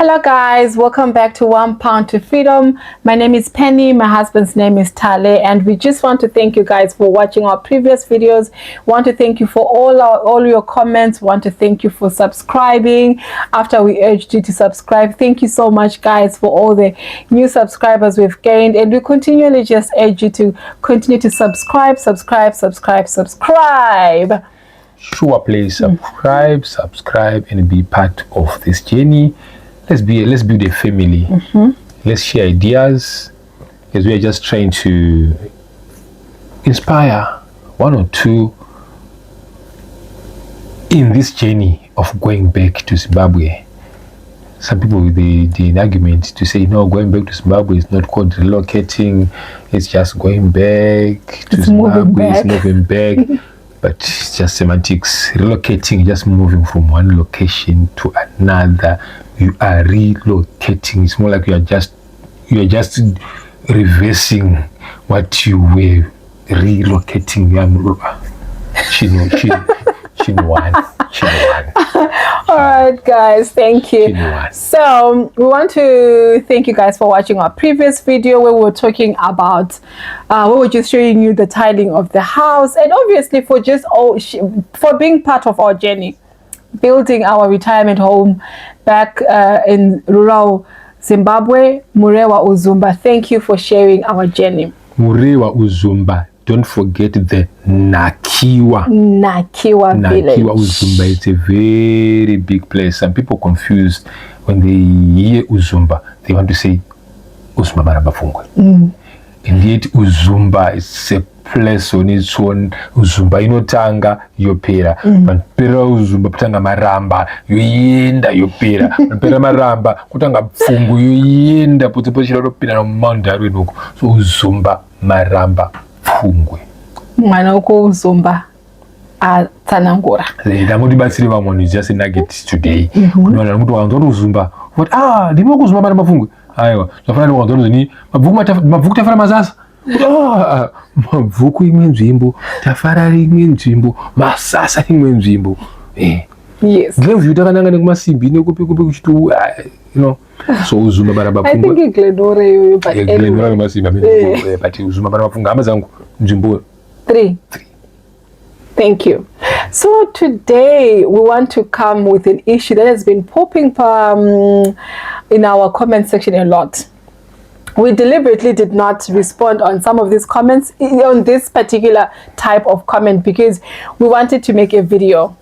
Hello guys, welcome back to 1 Pound to Freedom. My name is Penny, my husband's name is Tale, and we just want to thank you guys for watching our previous videos. Want to thank you for all your comments. Want to thank you for subscribing after we urged you to subscribe. Thank you so much guys for all the new subscribers we've gained, and we continually just urge you to continue to subscribe. Sure, please subscribe and be part of this journey. Let's build a family. Let's share ideas, because we are just trying to inspire one or two in this journey of going back to Zimbabwe. Some people the an argument to say no, going back to Zimbabwe is not called relocating, it's just going back to Zimbabwe, it's moving back. But it's just semantics. Relocating, just moving from one location to another. You are relocating. It's more like you are just reversing what you were relocating. All right guys, thank you. So we want to thank you guys for watching our previous video where we were talking about we were just showing you the tiling of the house, and obviously for being part of our journey building our retirement home back in rural Zimbabwe. Murewa Uzumba, thank you for sharing our journey. Murewa Uzumba, don't forget the Nakiwa village. Nakiwa Uzumba, it's a very big place. Some people confused when they hear Uzumba, they want to say Uzumba Marabafungwe. Indeed, Uzumba is a place on its own. Uzumba inotanga yopera. Pera Uzumba kutanga maramba yoyenda yopera. Pera maramba kutanga pfungu yoyenda potepochira ropira no manda rwenuko. So Uzumba maramba pfungwe. Mwana uko Uzumba atsanangura. Ndamudi batsiri vamwe just a nugget today. Kunoona mutu wanzoro Uzumba. What ndimo kuzumba maramba pfungwe. Aiwa, zvafanira kuwanzoro ni mabvuku tafara mazasa. Mabvuku imwe nzvimbo, tafara rimwe nzvimbo, masasa imwe nzvimbo. Yes. Glenview takananga nekumasimbi nekupi kuchitu, you know. So Uzumba maramba pfungwe. I think Glenore yoyo, but Glenore nemasimbi but Uzumba maramba pfungwe hama zangu nzvimbo 3. Thank you. So today we want to come with an issue that has been popping in our comment section a lot. We deliberately did not respond on some of these comments, on this particular type of comment, because we wanted to make a video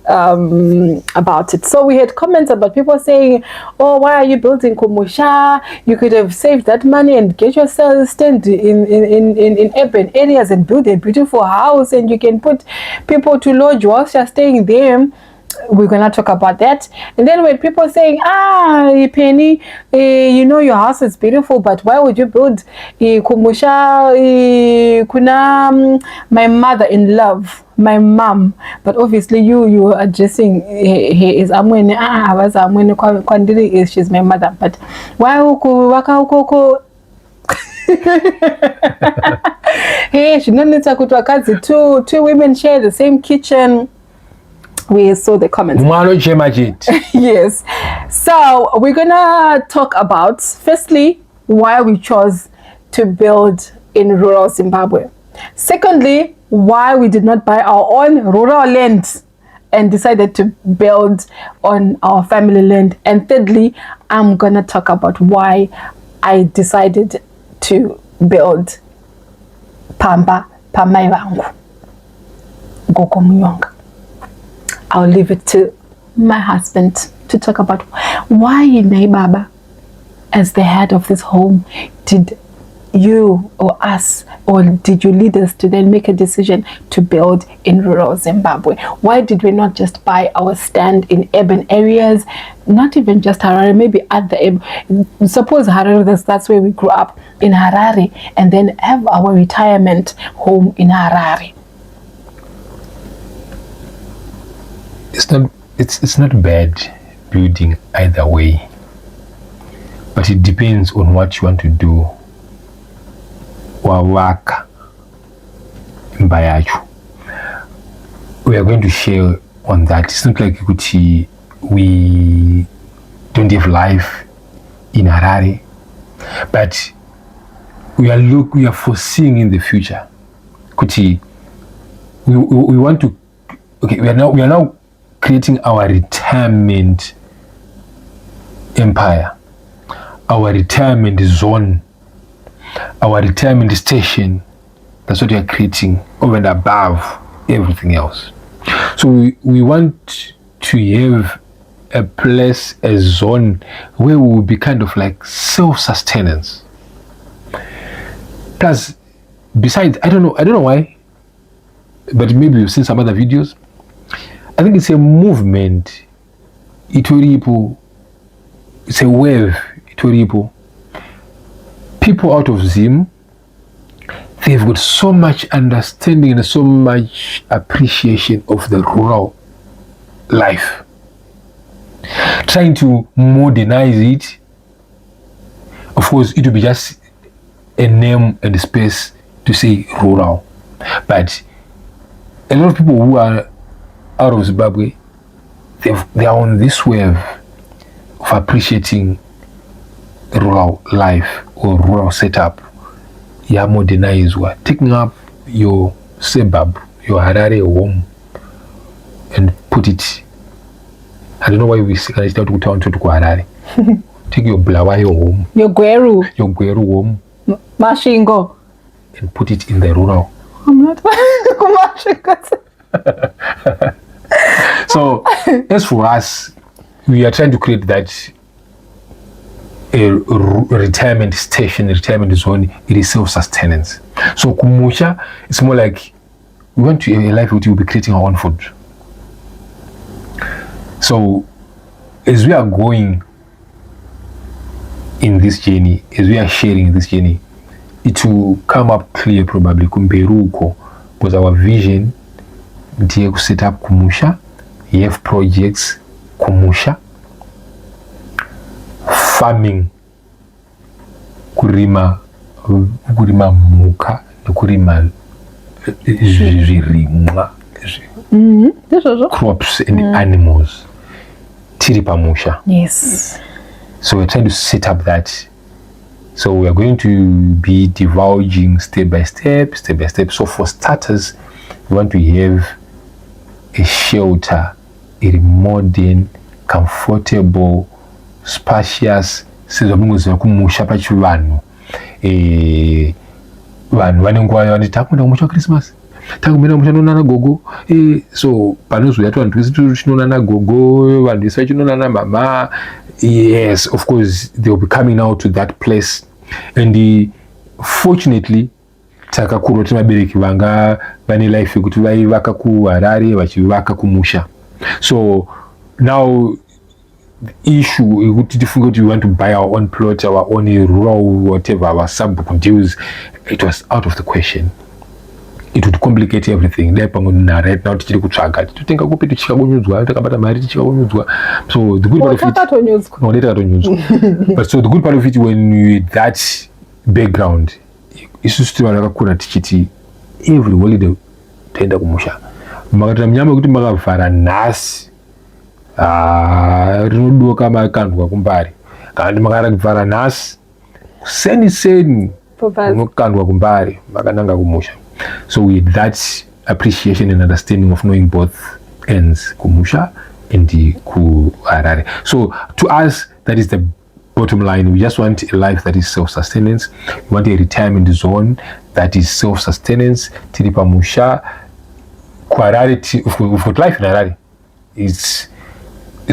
about it. So we had comments about people saying, oh, why are you building Kumusha? You could have saved that money and get yourself stand in urban areas and build a beautiful house, and you can put people to lodge whilst you're staying there. We're gonna talk about that. And then when people saying, Penny, you know your house is beautiful, but why would you build Kumusha? Kuna my mother in love, my mom, but obviously you are addressing he is amwene was amwene kwandiri is she's my mother, but why waka ukoko hey, she don't need to kutwakazi two women share the same kitchen. We saw the comments. Yes. So we're gonna talk about, firstly, why we chose to build in rural Zimbabwe. Secondly, why we did not buy our own rural land and decided to build on our family land. And thirdly, I'm gonna talk about why I decided to build Pamai vangu Gokomuyonga. I'll leave it to my husband to talk about why Baba, as the head of this home, did you or us, or did you lead us to then make a decision to build in rural Zimbabwe? Why did we not just buy our stand in urban areas, not even just Harare, maybe at the, suppose Harare, that's where we grew up, in Harare, and then have our retirement home in Harare? It's not bad building either way, but it depends on what you want to do. Wawaka mbayachu. We are going to share on that. It's not like we don't have life in Harare, but we are foreseeing in the future. Kuti, we want to. Okay, we are now creating our retirement empire, our retirement zone, our retirement station. That's what we are creating over and above everything else. So we want to have a place, a zone where we will be kind of like self-sustenance. Plus, besides, I don't know why, but maybe you've seen some other videos. I think it's a movement. It's a wave. People out of Zim, they've got so much understanding and so much appreciation of the rural life. Trying to modernize it, of course, it will be just a name and a space to say rural. But a lot of people who are out of Zimbabwe, they are on this wave of appreciating rural life or rural setup. Yeah, modernize what? Taking up your suburb, your Harare home, and put it. I don't know why we say to town to Harare. Take your Blawayo home, your Gweru home, Mashingo, and put it in the rural. I'm not Mashingo. So, as for us, we are trying to create that a retirement station, retirement zone. It is self-sustenance. So, Kumusha, it's more like we want to have a life where we will be creating our own food. So, as we are going in this journey, as we are sharing this journey, it will come up clear probably kumberuko, because our vision ndiye set up Kumusha, you have projects Kumusha, farming, kurima muka, kurima zvirimwa, crops and animals. Tiripamusha. Yes. So we're trying to set up that. So we are going to be divulging step by step. So for starters, we want to have a shelter, a modern, comfortable, spacious. Kumusha pachivanhu. Vanhu vanenguva takuenda kumusha Christmas. Takumira musha nonana gogo. So panozoya vanhu twese tinonana gogo, vanhu vese vachinonana mama. Yes, of course, they'll be coming out to that place. And fortunately, takakurwa kuti vabereki vanga vane life yekuti vaivaka kuHarare vachivaka kumusha. So now the issue yekuti tifunge kuti we want to buy our own plot, our own rural, whatever, our sub deals, it was out of the question. It would complicate everything. Right now, tichiri kutsvaga titenga kupi tichika kunyudzwa takabata mari tichika kunyudzwa. So the good part of it, but so the good part of it, when you that background, isusu tivana vakakura tichiti every holiday taenda kumusha. Makatira munyama wekuti makavhara nhasi rinodoka makandwa kumbari, kana makavhara nhasi seni unokandwa kumbari makananga kumusha. So with that appreciation and understanding of knowing both ends, Kumusha and the Harare. So to us, that is the bottom line. We just want a life that is self-sustenance. We want a retirement zone that is self-sustenance. Tiripamusha, Harare, we've got life in Harare. It's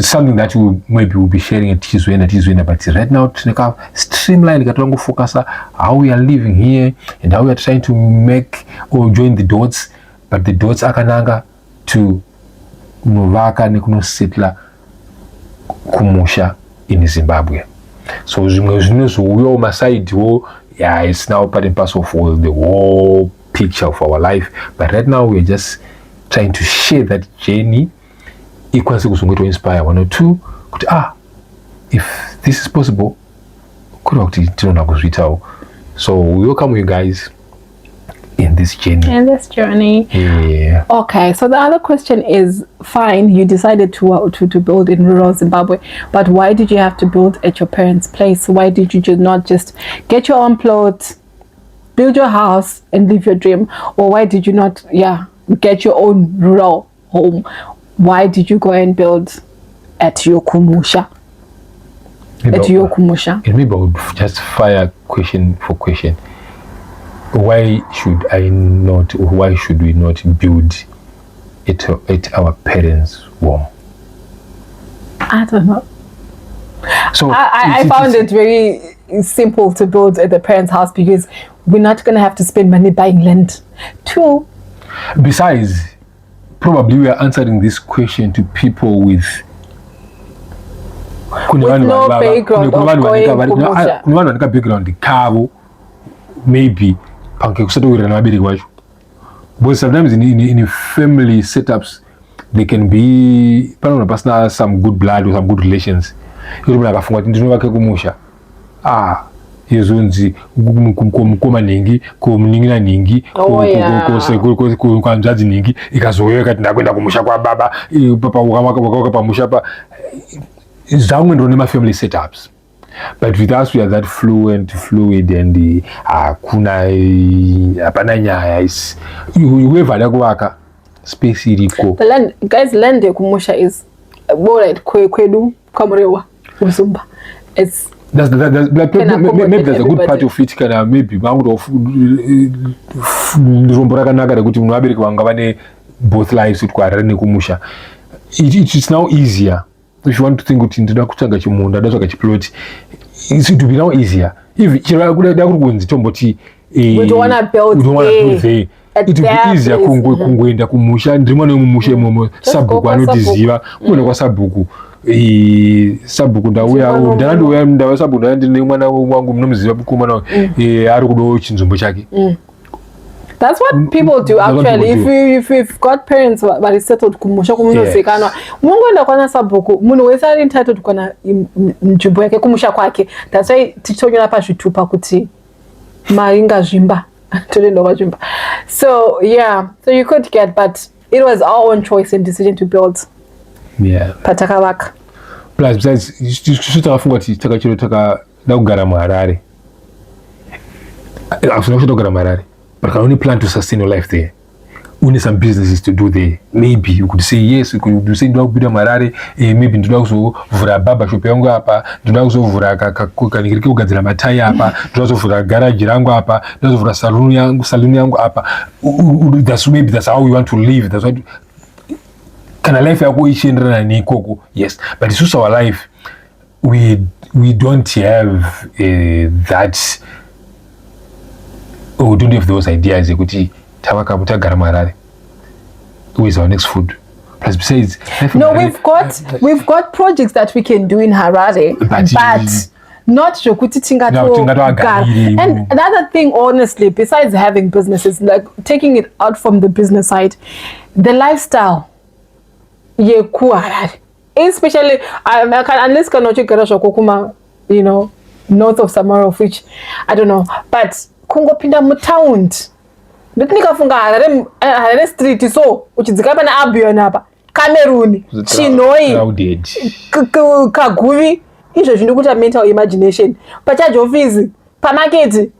something that maybe we'll be sharing at Tizwena, but right now to streamline focus how we are living here and how we are trying to make or join the dots, but the dots akananga to Novaka nekuno settler Kumusha in Zimbabwe. So we side, yeah, it's now part and parcel of the whole picture of our life, but right now we're just trying to share that journey. Equals to inspire one or two. If this is possible, so we welcome you guys in this this journey. Yeah. Okay, so the other question is, fine, you decided to build in rural Zimbabwe, but why did you have to build at your parents' place? Why did you not just get your own plot, build your house and live your dream? Or why did you not get your own rural home? Why did you go and build at your Kumusha? Maybe I would just fire question for question. Why should we not build at our parents' home? I don't know. So I found it very simple to build at the parents' house because we're not going to have to spend money buying land. Two. Besides, probably we are answering this question to people with no background of going Kumusha. Background kavo, maybe. Because sometimes in family setups, they can be some good blood or some good relations. Yezonzi kumkoma ningi kumningina ningi kuanzazi ningi ikazoea kati ndakwenda kumusha kwa baba papa wakaka pamusha pa zangu ndo nema family setups. But with us we are that fluid and kuna hapana nyaya is whoever kwaka space iriko. The land kumusha is more kwedu kamrewa uzumba. It's maybe there's a good part of it kana maybe bangu of ndombora kanaka kuti munhu abereki vanga vane both lives kuti kwarane kumusha. It's now easier if you want to think kuti ndoda kutsvaga chimunda ndatsvaga chiplot, it will be now easier if chira kuda kuri kunzi tomboti we don't want to build there. It will be easier kungoenda kumusha ndimo nemumusha imomo sabhuku anotiziva mune kwa sabhuku sabhuku ndauya sabhuku ndine mwana wangu munomuziva bukumana ari kudo chinzombo chake. That's what people do actually. If you've got parents but is settled kumusha kumunozikanwa mungoenda kwana sabhuku munhu wese ari entitled kwana nzvimbo yake kumusha kwake. That's why tichonyora pazvitupa kuti maringa zvimba toenda zvimba. So so you could get, but it was our own choice and decision to build. Patakavaka. Plus besides takafunga kuti takachiro takada kugara muHarare. Akuna kugara muHarare, but can only plan to sustain your life there. Only some businesses to do there. Maybe you could say yes, you could say ndoda kubuda muHarare, maybe ndoda kuzovhura baba shop yangu hapa, ndoda kuzovhura kaningirike kugadzira mataya hapa, ndoda kuzovhura garage rangu hapa, ndoda kuzovhura saluni yangu hapa. That's how we want to live. That's what kana life yako ichienderana neikoko. Yes, but it's also our life. We don't have that, we don't have those ideas ekuti tagara muHarare. Who is our next food? Plus besides, no, we've got projects that we can do in Harare, but not Jokuti Tingato. And another thing, honestly, besides having businesses, like taking it out from the business side, the lifestyle, especially unless kokuma, north of Samara, of which I don't know, but Kongo pinda mu town. Ndotikafunga Harare street so uchidzika pana Abion apa Cameroon Chinoi Kaguvi izvo zvinokuita mental imagination pacharge office pamarket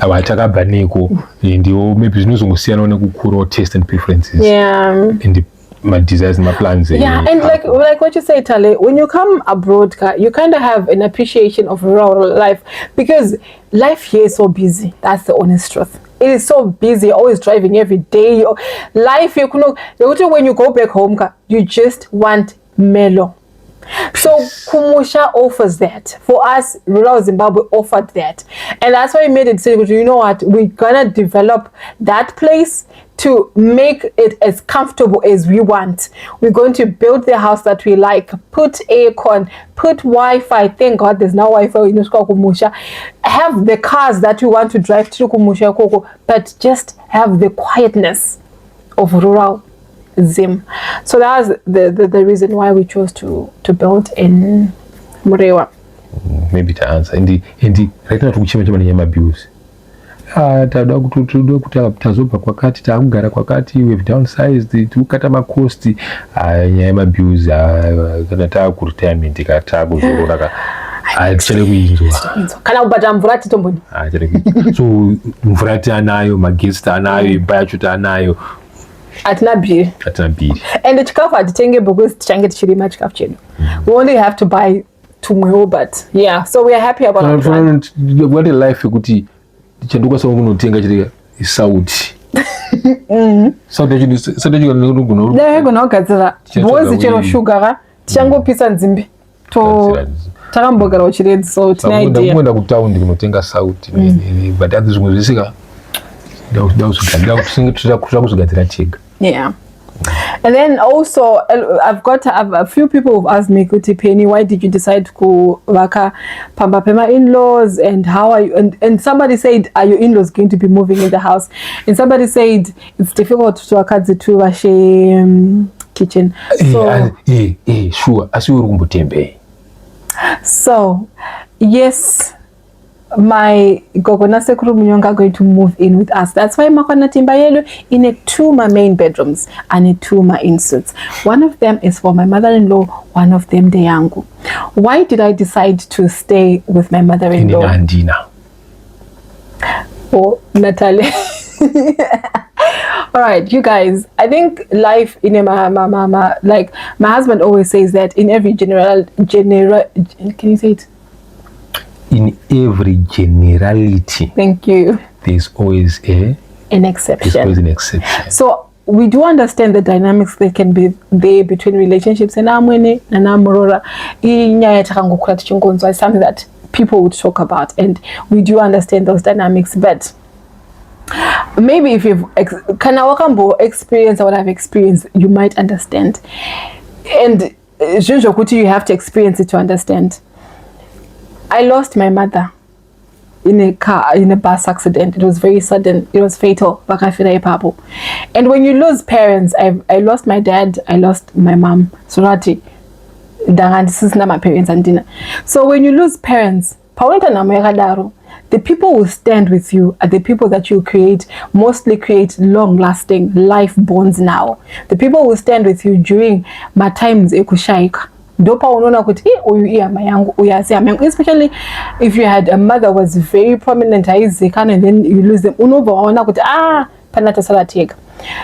awatakabva neko ndiwo maybe zvinozongosiyana nekukura taste and preferences and my desires, my plans. And like what you say, Tale, when you come abroad, you kind of have an appreciation of rural life because life here is so busy. That's the honest truth. It is so busy, always driving every day. Life, when you go back home, you just want mellow. So Kumusha offers that. For us, rural Zimbabwe offered that. And that's why we made it say, you know what, we're gonna develop that place to make it as comfortable as we want. We're going to build the house that we like, put aircon, put Wi-Fi. Thank God there's now Wi-Fi in Kumusha. Have the cars that we want to drive to Kumusha Koko, but just have the quietness of rural Zim. So that was the reason why we chose to build in Murewa. Maybe to answer. Right now, we change my bills. Takuda kuti tazobva kwakati takugara kwakati, we have downsized, tikukata makosti, nyaya yemabills kana takuretirement kana takuzorora tichade kuinzwa kana kubhadhara mvura titomboni so mvura tianayo, magetsi tianayo, imba yacho tianayo, hatina bhiri and chikafu hatitenge because tichange tichirima chikafu chedu. We only have to buy tumwewo, but yeah, so we are happy about what a life yekuti chandokwanisa kunotenga chiri sauti gona kugadzira bhozi chero shuga tichangopisa nzimbe takambogara uchiredzi, so tina idea ndakuenda kutaundi kunotenga sauti but ati zvimwe zvisika kuzogadzira chega. Yeah. And then also I've got a few people who've asked me, kuti Penny, why did you decide to vaka pamba pema in-laws, and how are you, and somebody said, are your in-laws going to be moving in the house, and somebody said it's difficult to wakadzi to washe kitchen, so sure asi uri kumbotembe. So yes, my gogo na sekuru munyonga are going to move in with us. That's why makona timba yelu in a 2 main bedrooms and a 2 in-suites. One of them is for my mother-in-law, one of them de yangu. Why did I decide to stay with my mother-in-law? Andina. Oh, Natalie. All right, you guys, I think life in a like my husband always says that in every can you say it? In every generality, thank you, there's always an exception. There's always an exception. So we do understand the dynamics that can be there between relationships, and amorora is something that people would talk about, and we do understand those dynamics. But maybe if you've experienced what I've experienced, you might understand. And you have to experience it to understand. I lost my mother in a bus accident. It was very sudden. It was fatal. And when you lose parents, I lost my dad, I lost my mom, Surati. This is not my parents and dinner. So when you lose parents, the people who stand with you are the people that you mostly create long-lasting life bonds now. The people who stand with you during my times ekushaika. Especially if you had a mother who was very prominent, and then you lose them.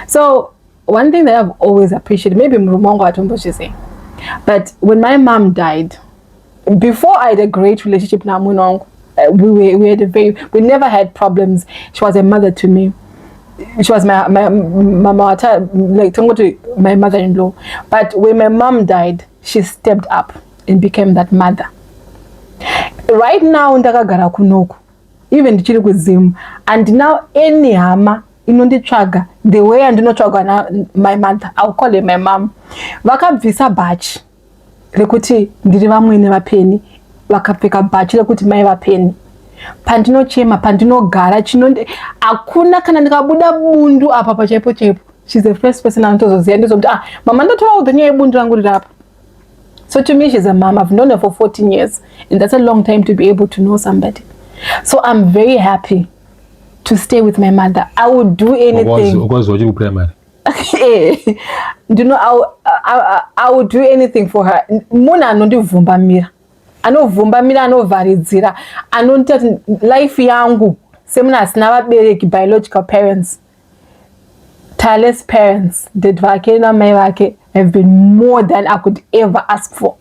So one thing that I've always appreciated, maybe but when my mom died, before I had a great relationship na we never had problems. She was a mother to me. She was my mama, like my mother-in-law. But when my mom died, she stepped up and became that mother. Right now, ndakagara kunoku, even ndichiri kuzimu, and now any hama inonditraga the way andinotraga na my mother, I'll call it my mom. Vakabvisa bhachi rekuti ndiri vamwene vaPenny, vakapfeka bhachi rekuti mai vaPenny. Pandinochema, pandinogara, akuna kana ndikabuda bundu apa pachaipo chaipo. She's the first person anotozoziva ndizoti mama ndotora udhenya yebundu rangu riri apa. So to me, she's a mom. I've known her for 14 years, and that's a long time to be able to know somebody. So I'm very happy to stay with my mother. I would do anything. I would do anything for her. Muna anondivumba mira. Anovumba mira, anovharidzira. Anondita life yangu. Semuna asina vabereki, biological parents. Tireless parents. Dad vake na mai vake have been more than I could ever ask for.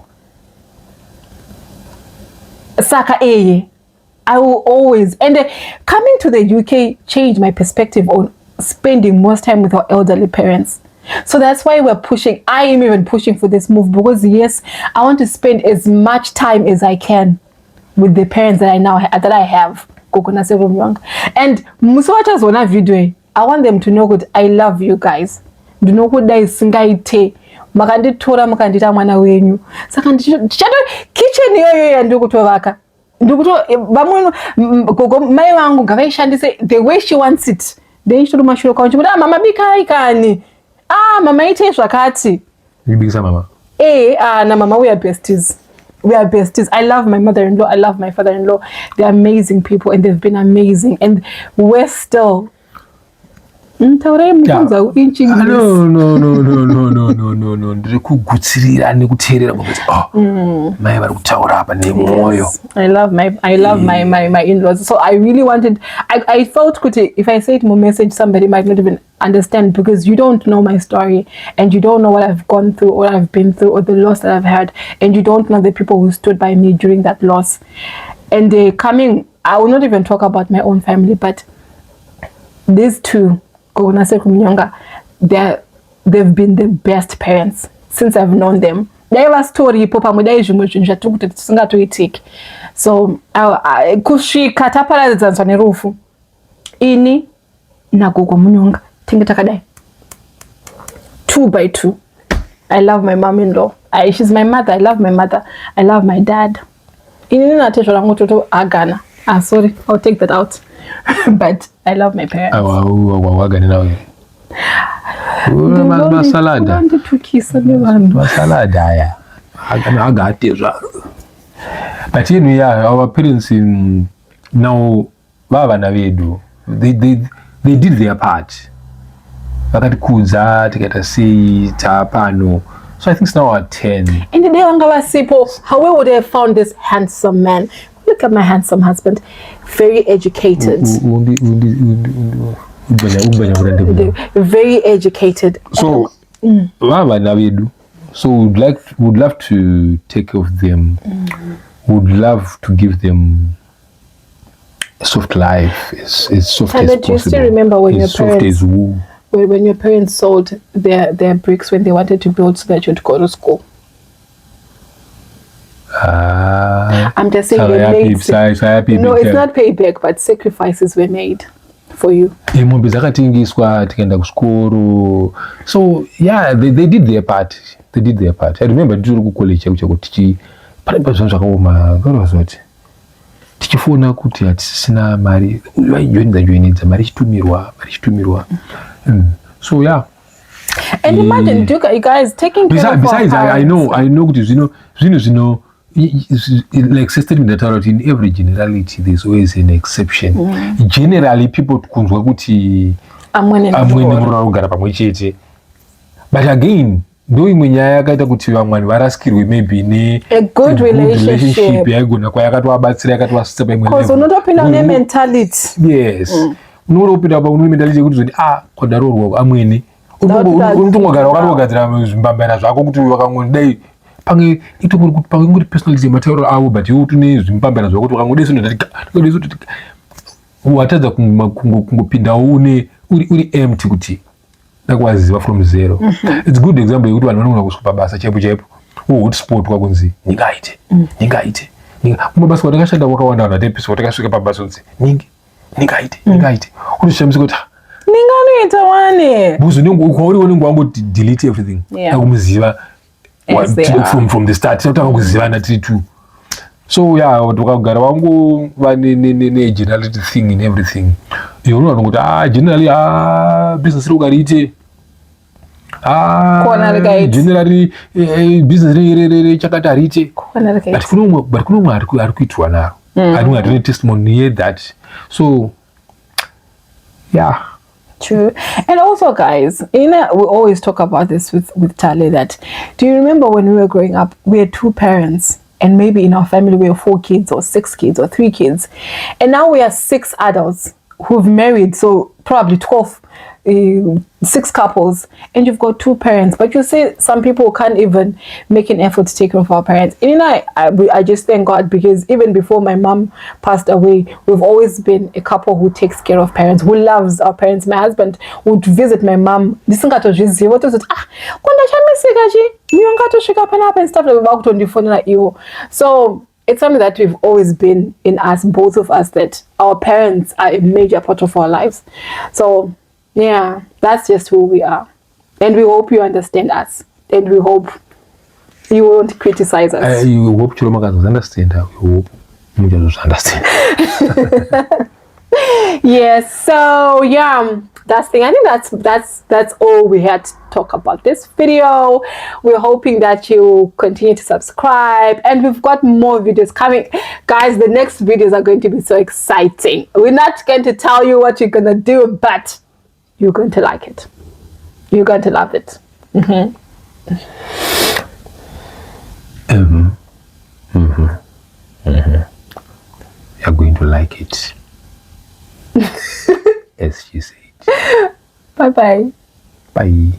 Saka I will always, and coming to the UK changed my perspective on spending most time with our elderly parents. So that's why we're pushing. I am even pushing for this move, because yes, I want to spend as much time as I can with the parents that I have. And musowacha zona video, I want them to know that I love you guys. Do know who that is singaite. Makanditora makandita mwana wenyu. Saka ndichato kitchen yoyo ndikutovaka. Vamwe gogo mai vangu ngavaishandise the way she wants it. Then she mashuro kwa nchi. Mama bikai kani. Mama ite zvakati. Ibikisa mama. Na mama we are besties. We are besties. I love my mother-in-law. I love my father-in-law. They're amazing people, and they've been amazing. And we're still. No. Ndiri kugutsirira nekuteerera kuti mai vari kutaura apa nemwoyo. I love my in-laws. So I really wanted. I felt kuti if I say it more message, somebody might not even understand, because you don't know my story and you don't know what I've gone through, what I've been through, or the loss that I've had, and you don't know the people who stood by me during that loss. And I will not even talk about my own family, but these two, they've been the best parents since I've known them. Daiva story popa mudai zvimwe tukuti tisingatoitiki. So kusvika taparadzanzwa nerufu, ini nagogo munyonga tinge takadai 2 by 2. I love my mom-in-law. She's my mother. I love my mother. I love my dad. Ini natesho rangu toto agana. Sorry, I'll take that out. But I love my parents. Wagani nawe. Masalada. Masalada aya. Agate zvaro. But our parents now vavana vedu, they did their part. Vakatikuza tikata sei tapano. So I think it's now at 10. And the day Sipo, how would I have found this handsome man? Look at my handsome husband, very educated. Very educated. So, so would love to take care of them. Would love to give them a soft life, as soft as possible. You still remember when your parents sold their bricks when they wanted to build so that you'd go to school? I'm just saying they made no, it's not payback, but sacrifices were made for you. So yeah, they did their part. They did their part. I remember during college tichifona kuti hatisina mari vajoinidza mari chitumirwa. So yeah. And imagine you guys taking care of besides I know kuti zvino like statement that in every generality there's always an exception. Generally people kunzwa kuti amwene murarugara pamwe chete, but again ndo imwe nyaya yakaita kuti vamwani varaskirwe maybe ne a good relationship yaigona kwayakatovabatsira yakatovatsitsa paimwe because unotopinda nementality. Yes, unotopinda paune mentality yekuti zoti kwadarorwa amwene unotongogara wakatogadzira zvimbambara zvako kuti wakangodai pange ngori personality matauro avo, but iwe tune zvimbambara zvako kuti wakangodai watadza kungopindawo uri empty kuti nakwaziva from zero. It's good example yekuti vanhu vanogona kusvika pabasa chaipo hotspot kwakunzi ningaite kumabasa kwatakashanda wakawanda vanhu vatepisa watakasvika pabasa kunzi ningaite unoshamisa kuti ninganoita wane buzo kwauri unenge wangoti delete everything nakumuziva from the start tinotanga kuzivana tiri two. So yeah, tukagara wangu vane generality thing in everything. Unoona kuti generally business rokariite generally business re chakati ariite, but kuno umwe ari kuitwa naro. I don't have any testimony here that. So yeah. True. And also guys, we always talk about this with Tale, that do you remember when we were growing up, we had 2 parents, and maybe in our family we have 4 kids or 6 kids or 3 kids, and now we are 6 adults who've married, so probably 12 6 couples, and you've got 2 parents, but you say some people can't even make an effort to take care of our parents. And I just thank God, because even before my mom passed away, we've always been a couple who takes care of parents, who loves our parents. My husband would visit my mom. And stuff like that. So it's something that we've always been in us, both of us, that our parents are a major part of our lives. So yeah, that's just who we are. And we hope you understand us. And we hope you won't criticize us. You hope you understand. I hope you just understand. Yes, so yeah, that's the thing. I think that's all we had to talk about this video. We're hoping that you continue to subscribe, and we've got more videos coming. Guys, the next videos are going to be so exciting. We're not going to tell you what you're gonna do, but you're going to like it. You're going to love it. You're going to like it. As she said. Bye-bye. Bye.